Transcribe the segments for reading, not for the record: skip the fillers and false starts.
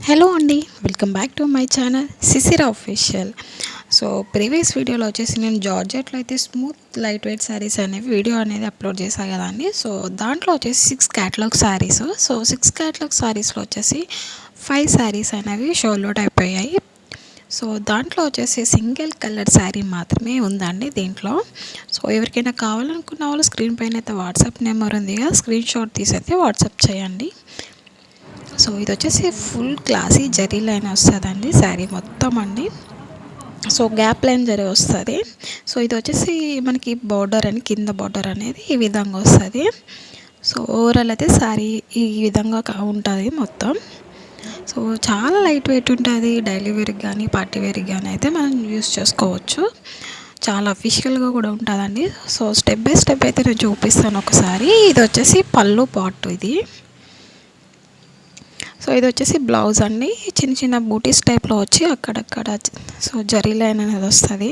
Hello అండి, welcome back to my channel Shishira official. So previous వీడియోలో వచ్చేసి నేను జార్జెట్లో అయితే స్మూత్ లైట్ వెయిట్ శారీస్ అనేవి వీడియో అనేది అప్లోడ్ చేశాను కదండి. సో దాంట్లో వచ్చేసి 6 క్యాటలాగ్ శారీస్. సో 6 క్యాటలాగ్ శారీస్లో వచ్చేసి 5 శారీస్ అనేవి షోల్డ్ అయిపోయాయి. సో దాంట్లో వచ్చేసి సింగిల్ కలర్ శారీ మాత్రమే ఉందండి దీంట్లో. సో ఎవరికైనా కావాలనుకున్న వాళ్ళు స్క్రీన్ పైన అయితే వాట్సాప్ నెంబర్ ఉంది కదా, స్క్రీన్ షాట్ తీసి అయితే వాట్సాప్ చేయండి. సో ఇది వచ్చేసి ఫుల్ క్లాసీ జరీ లైన్ వస్తుందండి శారీ మొత్తం అండి. సో గ్యాప్ లైన్ జరీ వస్తుంది. సో ఇది వచ్చేసి మనకి బార్డర్ అని కింద బార్డర్ అనేది ఈ విధంగా వస్తుంది. సో ఓవరాల్ అయితే శారీ ఈ విధంగా ఉంటుంది మొత్తం. సో చాలా లైట్ వెయిట్ ఉంటుంది. డైలీ వేర్కి కానీ పార్టీ వేర్కి కానీ అయితే మనం యూస్ చేసుకోవచ్చు. చాలా అఫీషియల్గా కూడా ఉంటుందండి. సో స్టెప్ బై స్టెప్ అయితే నేను చూపిస్తాను ఒకసారి. ఇది వచ్చేసి పళ్ళు పార్ట్ ఇది. సో ఇది వచ్చేసి బ్లౌజ్ అండి. చిన్న చిన్న బూటీస్ టైప్లో వచ్చి అక్కడక్కడ సో జరీ లైన్ అనేది వస్తుంది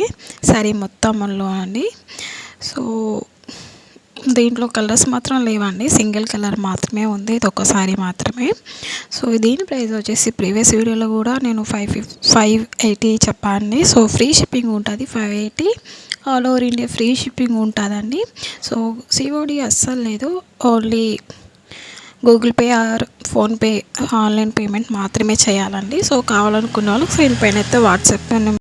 శారీ మొత్తంలో అండి. సో దీంట్లో కలర్స్ మాత్రం లేవండి, సింగిల్ కలర్ మాత్రమే ఉంది, ఇది ఒక సారీ మాత్రమే. సో దీని ప్రైస్ వచ్చేసి ప్రీవియస్ వీడియోలో కూడా నేను 580 చెప్పండి. సో ఫ్రీ షిప్పింగ్ ఉంటుంది, 580 all over India free shipping ఉంటుందండి. సో సిఓడి అస్సలు లేదు, only Google pay are PhonePe online payment మాత్రమే చేయాలండి. సో కావాలనుకున్న వాళ్ళు స్క్రీన్ పైన అయితే వాట్సాప్